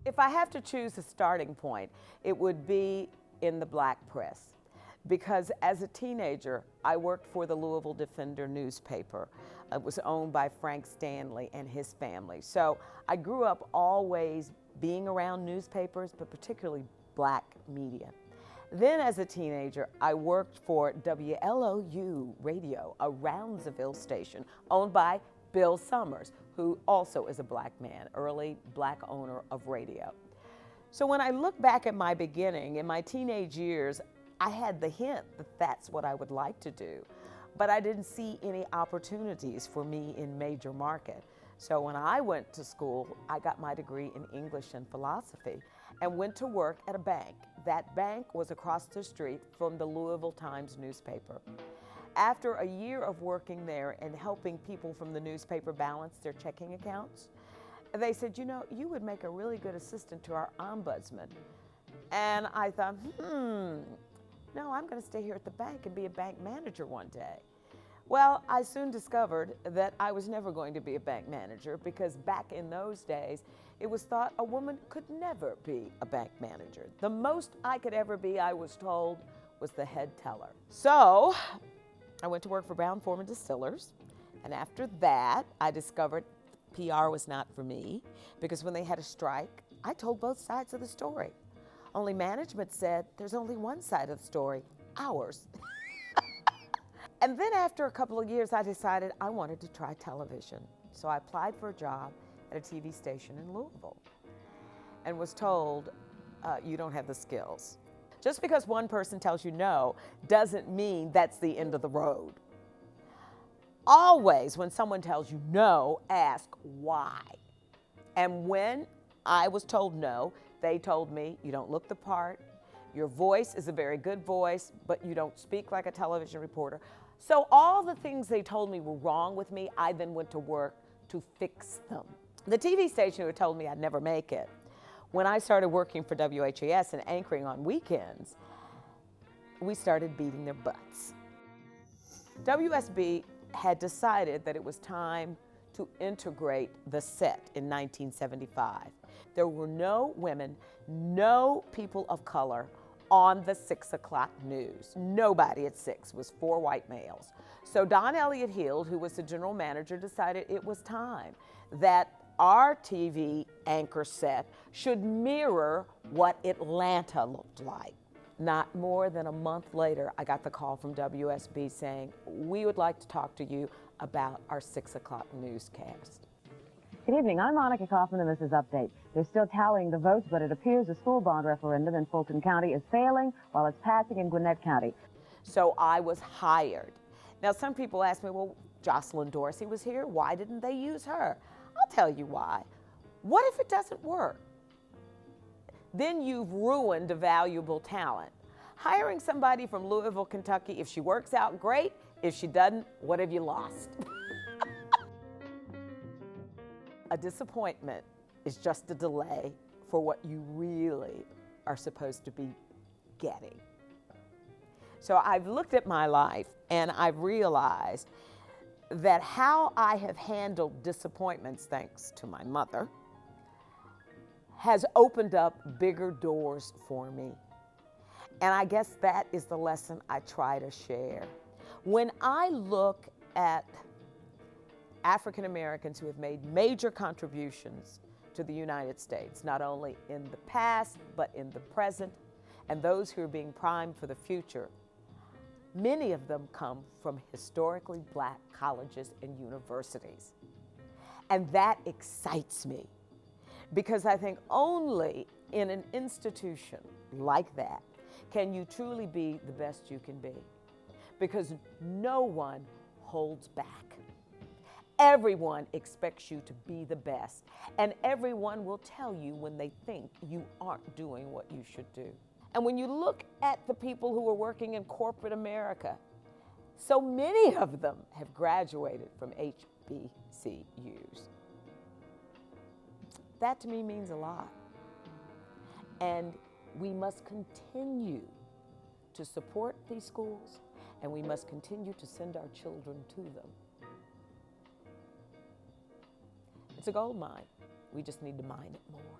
If I have to choose a starting point, it would be in the black press. Because as a teenager, I worked for the Louisville Defender newspaper. It was owned by Frank Stanley and his family. So I grew up always being around newspapers, but particularly black media. Then as a teenager, I worked for WLOU Radio, a Roundsville station owned by Bill Summers, who also is a black man, early black owner of radio. So when I look back at my beginning, in my teenage years, I had the hint that that's what I would like to do, but I didn't see any opportunities for me in major market. So when I went to school, I got my degree in English and philosophy and went to work at a bank. That bank was across the street from the Louisville Times newspaper. After a year of working there and helping people from the newspaper balance their checking accounts, they said, you know, you would make a really good assistant to our ombudsman. And I thought, no, I'm going to stay here at the bank and be a bank manager one day. Well, I soon discovered that I was never going to be a bank manager because back in those days, it was thought a woman could never be a bank manager. The most I could ever be, I was told, was the head teller. So I went to work for Brown Forman Distillers, and after that, I discovered PR was not for me because when they had a strike, I told both sides of the story. Only management said, there's only one side of the story, ours. And then after a couple of years, I decided I wanted to try television. So I applied for a job at a TV station in Louisville and was told, you don't have the skills. Just because one person tells you no doesn't mean that's the end of the road. Always, when someone tells you no, ask why. And when I was told no, they told me, you don't look the part, your voice is a very good voice, but you don't speak like a television reporter. So all the things they told me were wrong with me, I then went to work to fix them. The TV station who told me I'd never make it, when I started working for WHAS and anchoring on weekends, we started beating their butts. WSB had decided that it was time to integrate the set in 1975. There were no women, no people of color on the 6 o'clock news. Nobody at 6 was 4 white males. So Don Elliott Hield, who was the general manager, decided it was time that our TV anchor set should mirror what Atlanta looked like. Not more than a month later, I got the call from WSB saying, we would like to talk to you about our 6 o'clock newscast. Good evening, I'm Monica Kaufman and this is Update. They're still tallying the votes, but it appears the school bond referendum in Fulton County is failing while it's passing in Gwinnett County. So I was hired. Now some people ask me, well, Jocelyn Dorsey was here, why didn't they use her? I'll tell you why. What if it doesn't work? Then you've ruined a valuable talent. Hiring somebody from Louisville, Kentucky, if she works out, great. If she doesn't, what have you lost? A disappointment is just a delay for what you really are supposed to be getting. So I've looked at my life and I've realized that how I have handled disappointments, thanks to my mother, has opened up bigger doors for me. And I guess that is the lesson I try to share. When I look at African Americans who have made major contributions to the United States, not only in the past, but in the present, and those who are being primed for the future, many of them come from historically black colleges and universities. And that excites me because I think only in an institution like that can you truly be the best you can be, because no one holds back. Everyone expects you to be the best, and everyone will tell you when they think you aren't doing what you should do. And when you look at the people who are working in corporate America, so many of them have graduated from HBCUs. That to me means a lot. And we must continue to support these schools, and we must continue to send our children to them. It's a gold mine. We just need to mine it more.